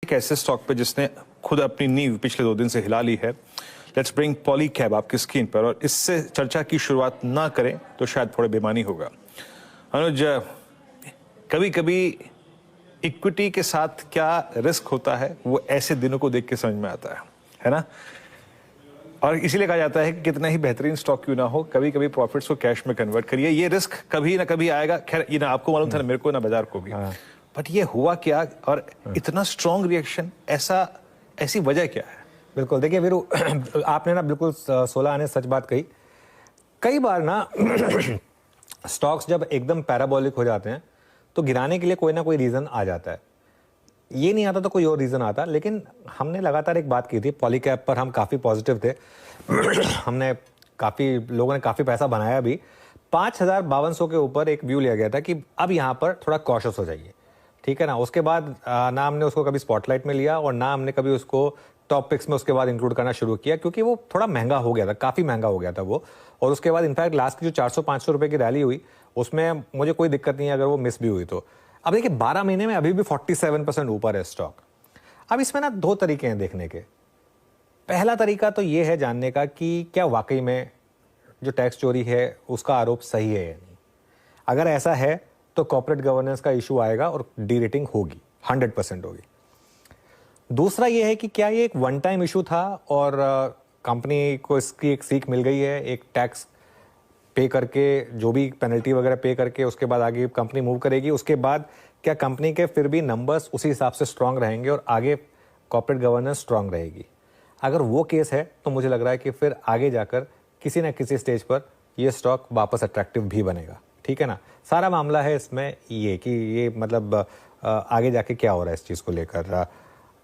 एक ऐसे स्टॉक पे जिसने खुद अपनी नींव पिछले 2 दिन से हिला ली है। लेट्स ब्रिंग पॉलीकैब आपकी स्क्रीन पर, और इससे चर्चा की शुरुआत ना करें तो शायद थोड़ा बेमानी होगा। अनुज, कभी कभी इक्विटी के साथ क्या रिस्क होता है वो ऐसे दिनों को देख के समझ में आता है ना। और इसीलिए कहा जाता है कि कितना ही बेहतरीन स्टॉक क्यों ना हो, कभी कभी प्रॉफिट्स को कैश में कन्वर्ट करिए। ये रिस्क कभी ना कभी आएगा। खैर ये ना आपको मालूम था, ना मेरे को, ना बाजार को भी। बट ये हुआ क्या, और इतना स्ट्रॉन्ग रिएक्शन, ऐसी वजह क्या है? बिल्कुल, देखिए वीरू, आपने ना बिल्कुल 16 आने सच बात कही। कई बार ना स्टॉक्स जब एकदम पैराबोलिक हो जाते हैं तो गिराने के लिए कोई ना कोई रीजन आ जाता है। ये नहीं आता तो कोई और रीजन आता। लेकिन हमने लगातार एक बात की थी, पॉलीकैब पर हम काफी पॉजिटिव थे। हमने लोगों ने काफी पैसा बनाया भी। 5,5200 के ऊपर एक व्यू लिया गया था कि अब यहाँ पर थोड़ा कॉशियस हो जाइए, ठीक है ना। उसके बाद ना हमने उसको कभी स्पॉटलाइट में लिया और ना हमने कभी उसको टॉप पिक्स में उसके बाद इंक्लूड करना शुरू किया, क्योंकि वो थोड़ा महंगा हो गया था, काफी महंगा हो गया था वो। और उसके बाद इनफैक्ट लास्ट की जो 400-500 रुपए की रैली हुई उसमें मुझे कोई दिक्कत नहीं है अगर वो मिस भी हुई तो। अब देखिए 12 महीने में अभी भी 47% ऊपर है स्टॉक। अब इसमें ना 2 तरीके हैं देखने के। पहला तरीका तो ये है जानने का कि क्या वाकई में जो टैक्स चोरी है उसका आरोप सही है या नहीं। अगर ऐसा है तो कॉर्पोरेट गवर्नेंस का इशू आएगा और डी रेटिंग होगी, 100% होगी। दूसरा ये है कि क्या ये एक वन टाइम इशू था और कंपनी को इसकी एक सीख मिल गई है, एक टैक्स पे करके, जो भी पेनल्टी वगैरह पे करके उसके बाद आगे कंपनी मूव करेगी। उसके बाद क्या कंपनी के फिर भी नंबर्स उसी हिसाब से स्ट्रांग रहेंगे और आगे कॉर्पोरेट गवर्नेंस स्ट्रांग रहेगी। अगर वो केस है तो मुझे लग रहा है कि फिर आगे जाकर किसी ना किसी स्टेज पर ये स्टॉक वापस अट्रैक्टिव भी बनेगा, ठीक है ना। सारा मामला है इसमें ये कि ये मतलब आगे जाके क्या हो रहा है इस चीज़ को लेकर।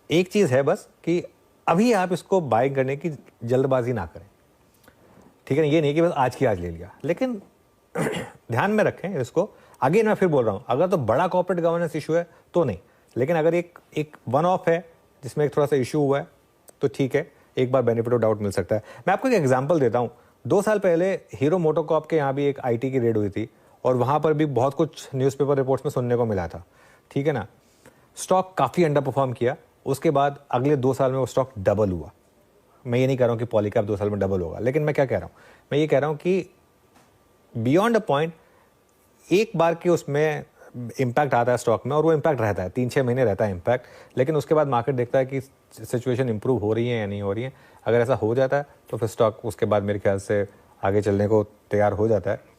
एक चीज़ है बस कि अभी आप इसको बाय करने की जल्दबाजी ना करें, ठीक है ना। ये नहीं कि बस आज की आज ले लिया, लेकिन ध्यान में रखें इसको। आगे मैं फिर बोल रहा हूँ, अगर तो बड़ा कॉर्पोरेट गवर्नेंस इशू है तो नहीं, लेकिन अगर एक वन ऑफ है जिसमें एक थोड़ा सा इशू हुआ है तो ठीक है, एक बार बेनिफिट ऑफ डाउट मिल सकता है। मैं आपको एक एग्जांपल देता हूँ। 2 साल पहले हीरो मोटोकॉर्प के यहाँ भी एक आईटी की रेड हुई थी और वहाँ पर भी बहुत कुछ न्यूज़पेपर रिपोर्ट्स में सुनने को मिला था, ठीक है ना। स्टॉक काफ़ी अंडर परफॉर्म किया। उसके बाद अगले 2 साल में वो स्टॉक डबल हुआ। मैं ये नहीं कह रहा हूँ कि पॉलीकैब 2 साल में डबल होगा, लेकिन मैं क्या कह रहा हूँ, मैं ये कह रहा हूँ कि बियॉन्ड अ पॉइंट एक बार के उसमें इम्पैक्ट आता है स्टॉक में, और वो इम्पैक्ट रहता है, 3-6 महीने रहता है इम्पैक्ट। लेकिन उसके बाद मार्केट देखता है कि सिचुएशन इंप्रूव हो रही है या नहीं हो रही है। अगर ऐसा हो जाता है तो फिर स्टॉक उसके बाद मेरे ख्याल से आगे चलने को तैयार हो जाता है।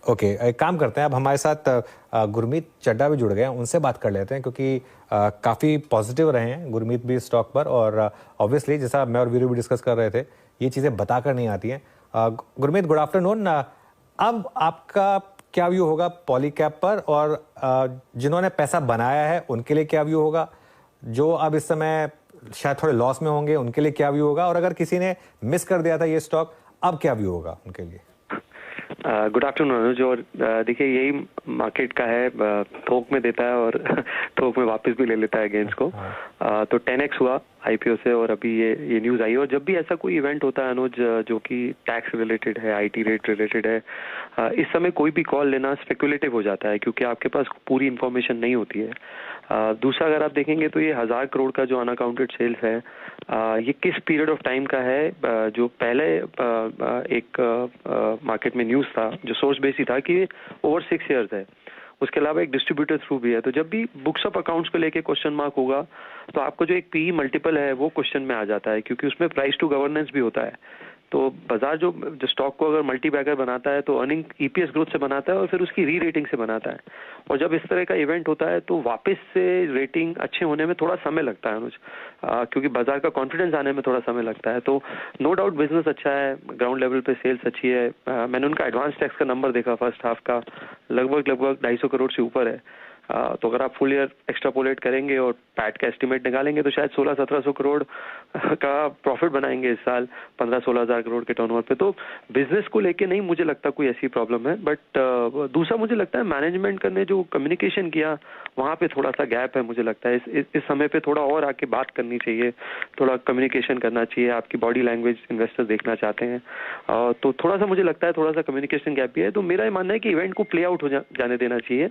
ओके, एक काम करते हैं, अब हमारे साथ गुरमीत चड्डा भी जुड़ गए हैं, उनसे बात कर लेते हैं, क्योंकि काफ़ी पॉजिटिव रहे हैं गुरमीत भी स्टॉक पर। और ऑब्वियसली जैसा मैं और वीरू भी डिस्कस कर रहे थे, ये चीज़ें बताकर नहीं आती हैं। Gurmeet, good afternoon. अब आपका क्या व्यू होगा पॉलीकैब पर, और जिन्होंने पैसा बनाया है उनके लिए क्या व्यू होगा, जो अब इस समय शायद थोड़े लॉस में होंगे उनके लिए क्या व्यू होगा, और अगर किसी ने मिस कर दिया था ये स्टॉक अब क्या व्यू होगा उनके लिए? गुड आफ्टरनून अनुज। और देखिए यही मार्केट का है, थोक में देता है और थोक में वापस भी ले लेता है गेंस को। तो 10x हुआ आईपीओ से, और अभी ये न्यूज़ आई। और जब भी ऐसा कोई इवेंट होता है अनुज जो कि टैक्स रिलेटेड है, आईटी रेट रिलेटेड है, इस समय कोई भी कॉल लेना स्पेकुलेटिव हो जाता है, क्योंकि आपके पास पूरी इन्फॉर्मेशन नहीं होती है। दूसरा, अगर आप देखेंगे तो ये 1000 करोड़ का जो अनअकाउंटेड सेल्स है, ये किस पीरियड ऑफ टाइम का है। जो पहले एक मार्केट में न्यूज़ था जो सोर्स बेस ही था कि ओवर 6 ईयर्स है, उसके अलावा एक डिस्ट्रीब्यूटर थ्रू भी है। तो जब भी बुक्स ऑफ अकाउंट्स को लेके क्वेश्चन मार्क होगा तो आपको जो एक पीई मल्टीपल है वो क्वेश्चन में आ जाता है, क्योंकि उसमें प्राइस टू गवर्नेंस भी होता है। तो बाजार जो स्टॉक को अगर मल्टी बैगर बनाता है तो अर्निंग ईपीएस ग्रोथ से बनाता है और फिर उसकी री रेटिंग से बनाता है। और जब इस तरह का इवेंट होता है तो वापस से रेटिंग अच्छे होने में थोड़ा समय लगता है अनुज, क्योंकि बाजार का कॉन्फिडेंस आने में थोड़ा समय लगता है। तो नो डाउट बिजनेस अच्छा है, ग्राउंड लेवल पे सेल्स अच्छी है। मैंने उनका एडवांस टैक्स का नंबर देखा फर्स्ट हाफ का, लगभग 250 करोड़ से ऊपर है। तो अगर आप फुल ईयर एक्स्ट्रापोलेट करेंगे और पैट का एस्टिमेट निकालेंगे तो शायद 1600-1700 करोड़ का प्रॉफिट बनाएंगे इस साल 15-16 हज़ार करोड़ के टर्नओवर पे। तो बिजनेस को लेके नहीं मुझे लगता कोई ऐसी प्रॉब्लम है। बट दूसरा मुझे लगता है मैनेजमेंट ने जो कम्युनिकेशन किया वहाँ पे थोड़ा सा गैप है। मुझे लगता है इस समय पे थोड़ा और आके बात करनी चाहिए, थोड़ा कम्युनिकेशन करना चाहिए। आपकी बॉडी लैंग्वेज इन्वेस्टर देखना चाहते हैं, तो थोड़ा सा मुझे लगता है थोड़ा सा कम्युनिकेशन गैप भी है। तो मेरा ये मानना है कि इवेंट को प्ले आउट हो जाने देना चाहिए।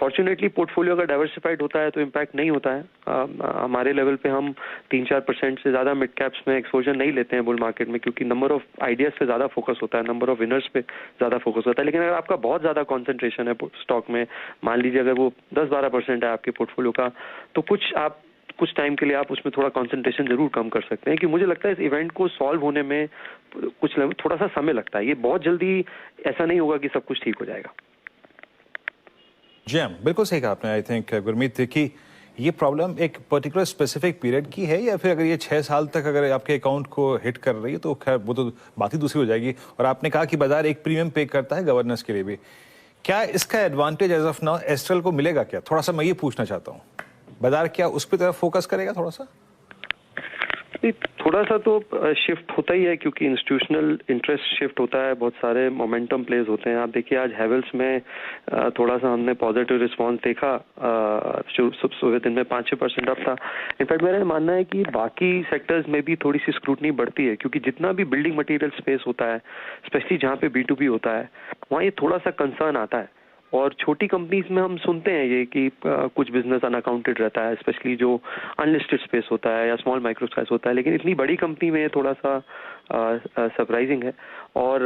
फॉर्चुनेटली पोर्टफोलियो अगर डाइवर्सिफाइड होता है तो इम्पैक्ट नहीं होता है। हमारे लेवल पे हम 3-4% से ज़्यादा मिड कैप्स में एक्सपोजर नहीं लेते हैं बुल मार्केट में, क्योंकि नंबर ऑफ आइडियाज पे ज़्यादा फोकस होता है, नंबर ऑफ विनर्स पे ज़्यादा फोकस होता है। लेकिन अगर आपका बहुत ज़्यादा कॉन्सेंट्रेशन है स्टॉक में, मान लीजिए अगर वो 10-12% है आपके पोर्टफोलियो का, तो कुछ टाइम के लिए आप उसमें थोड़ा कंसंट्रेशन जरूर कम कर सकते हैं। कि मुझे लगता है इस इवेंट को सॉल्व होने में थोड़ा सा समय लगता है, ये बहुत जल्दी ऐसा नहीं होगा कि सब कुछ ठीक हो जाएगा। जी बिल्कुल सही कहा आपने। आई थिंक गुरमीत कि ये प्रॉब्लम एक पर्टिकुलर स्पेसिफिक पीरियड की है, या फिर अगर ये 6 साल तक अगर आपके अकाउंट को हिट कर रही है तो खैर वो तो बात ही दूसरी हो जाएगी। और आपने कहा कि बाजार एक प्रीमियम पे करता है गवर्नेंस के लिए भी। क्या इसका advantage as of now Astral को मिलेगा क्या? थोड़ा सा मैं ये पूछना चाहता हूँ, बाजार क्या उस पर तरफ फोकस करेगा थोड़ा सा? थोड़ा सा तो शिफ्ट होता ही है, क्योंकि इंस्टीट्यूशनल इंटरेस्ट शिफ्ट होता है, बहुत सारे मोमेंटम प्लेज होते हैं। आप देखिए आज हैवेल्स में थोड़ा सा हमने पॉजिटिव रिस्पांस देखा, सुबह दिन में 5-6% अप था। इनफैक्ट मेरा मानना है कि बाकी सेक्टर्स में भी थोड़ी सी स्क्रूटनी बढ़ती है, क्योंकि जितना भी बिल्डिंग मटेरियल स्पेस होता है, स्पेशली जहाँ पे B2B होता है, वहाँ ये थोड़ा सा कंसर्न आता है। और छोटी कंपनीज में हम सुनते हैं ये कि कुछ बिजनेस अनअकाउंटेड रहता है, स्पेशली जो अनलिस्टेड स्पेस होता है या स्मॉल माइक्रो स्पेस होता है। लेकिन इतनी बड़ी कंपनी में थोड़ा सा सरप्राइजिंग है। और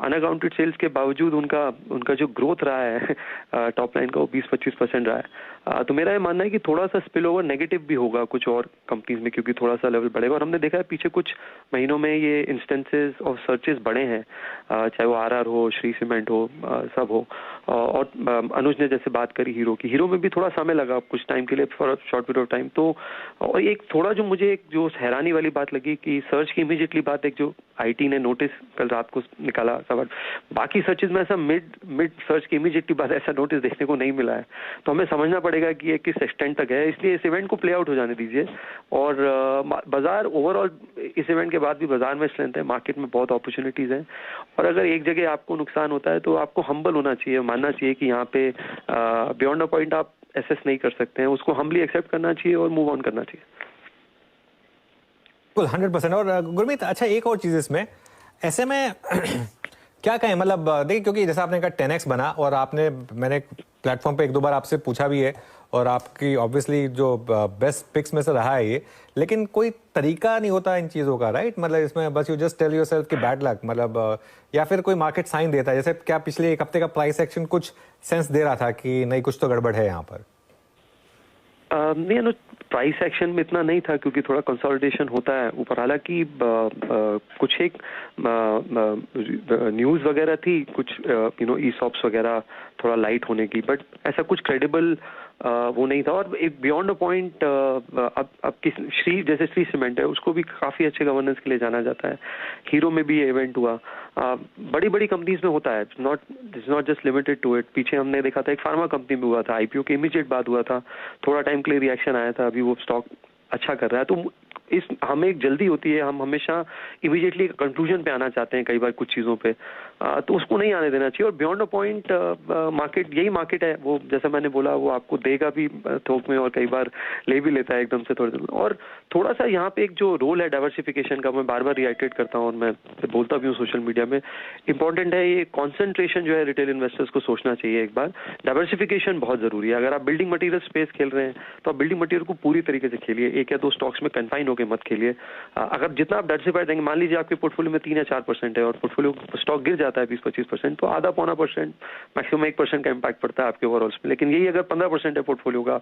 अनअकाउंटेड सेल्स के बावजूद उनका जो ग्रोथ रहा है टॉप लाइन का, वो 20-25% रहा है। तो मेरा ये मानना है कि थोड़ा सा स्पिल ओवर नेगेटिव भी होगा कुछ और कंपनीज में, क्योंकि थोड़ा सा लेवल बढ़ेगा। और हमने देखा है पीछे कुछ महीनों में ये इंस्टेंसेस ऑफ सर्चेस बढ़े हैं, चाहे वो RR हो, श्री सीमेंट हो, सब हो। और अनुज ने जैसे बात करी हीरो में भी थोड़ा समय लगा कुछ टाइम के लिए, for short period of time. तो और एक थोड़ा जो मुझे एक जो हैरानी वाली बात लगी कि सर्च की इमीडिएटली बात, एक जो IT ने नोटिस कल रात को निकाला सवाल, बाकी सर्चेज में ऐसा मिड सर्च की इमीडिएटली बात ऐसा नोटिस देखने को नहीं मिला है। तो हमें समझना पड़ेगा कि ये किस एक्सटेंट तक है, इसलिए इस इवेंट को प्ले आउट हो जाने दीजिए। और बाजार ओवरऑल इस इवेंट के बाद भी बाजार में स्ट्रेंथ है, मार्केट में बहुत अपॉर्चुनिटीज हैं। और अगर एक जगह आपको नुकसान होता है तो आपको हम्बल होना चाहिए, मानना चाहिए कि यहाँ पे बियॉन्ड अ पॉइंट आप एसेस नहीं कर सकते हैं, उसको हम्बली एक्सेप्ट करना चाहिए और मूव ऑन करना चाहिए। 100%। और गुरमीत, अच्छा एक और चीज इसमें, ऐसे में क्या कहें, मतलब देखिए, क्योंकि जैसा आपने कहा 10x बना, और मैंने प्लेटफॉर्म पे 1-2 बार आपसे पूछा भी है, और आपकी ऑब्वियसली जो बेस्ट पिक्स में से रहा है ये, लेकिन कोई तरीका नहीं होता इन चीज़ों का, राइट? मतलब इसमें बस यू जस्ट टेल योरसेल्फ कि बैड लक, मतलब या फिर कोई मार्केट साइन देता है, जैसे क्या पिछले 1 हफ्ते का प्राइस एक्शन कुछ सेंस दे रहा था कि नहीं कुछ तो गड़बड़ है यहाँ पर? नहीं, प्राइस एक्शन में इतना नहीं था, क्योंकि थोड़ा कंसोलिडेशन होता है ऊपर। हालांकि कुछ एक न्यूज़ वगैरह थी, कुछ ESOPs वगैरह थोड़ा लाइट होने की, बट ऐसा कुछ क्रेडिबल वो नहीं था। और एक बियॉन्ड अ पॉइंट अब श्री सीमेंट है, उसको भी काफ़ी अच्छे गवर्नेंस के लिए जाना जाता है। हीरो में भी ये इवेंट हुआ, बड़ी कंपनीज में होता है, it's not just limited to it. पीछे हमने देखा था एक फार्मा कंपनी में हुआ था, IPO के इमीडिएट बाद हुआ था, थोड़ा टाइम के लिए रिएक्शन आया था, अभी वो स्टॉक अच्छा कर रहा है। तो हमें एक जल्दी होती है, हम हमेशा इमीडिएटली कंक्लूजन पे आना चाहते हैं कई बार कुछ चीज़ों पे, तो उसको नहीं आने देना चाहिए। और बियॉन्ड अ पॉइंट मार्केट, यही मार्केट है, वो जैसा मैंने बोला वो आपको देगा भी थोक में और कई बार ले भी लेता है एकदम से थोड़े दिन। और थोड़ा सा यहाँ पे एक जो रोल है डाइवर्सिफिकेशन का, मैं बार बार रिआइट्रेट करता हूँ और मैं बोलता भी हूँ सोशल मीडिया में, इंपॉर्टेंट है ये कॉन्सेंट्रेशन जो है रिटेल इन्वेस्टर्स को सोचना चाहिए एक बार। डाइवर्सिफिकेशन बहुत जरूरी है। अगर आप बिल्डिंग मटेरियल स्पेस खेल रहे हैं तो आप बिल्डिंग मटेरियल को पूरी तरीके से खेलिए, 1 या 2 स्टॉक्स में कन्फाइन होकर मत खेलिए। अगर जितना आप डाइवर्सिफाई देंगे, मान लीजिए आपके पोर्टफोलियो में 3 या 4% है और पोर्टफोलियो स्टॉक गिर जाता है 20-25%, तो आधा पौना परसेंट, मैक्सिमम 1% का इम्पैक्ट पड़ता है आपके ओवरऑल्स में। लेकिन यही अगर 15% है पोर्टफोलियो का,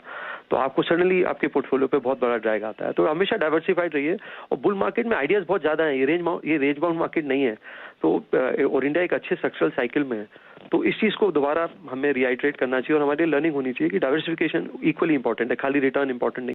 तो आपको सडनली आपके पोर्टफोलियो पे बहुत बड़ा ड्रैग आता है। तो हमेशा डाइवर्सिफाइड रहिए। और बुल मार्केट में आइडियाज बहुत ज्यादा है, ये रेंज बाउंड मार्केट नहीं है। तो और इंडिया एक अच्छे स्ट्रक्चरल साइकिल में है, तो इस चीज को दोबारा हमें रिआइट्रेट करना चाहिए और हमारी लर्निंग होनी चाहिए कि डाइवर्सिफिकेशन इक्वली इंपॉर्टेंट है, खाली रिटर्न इंपॉर्टेंट नहीं।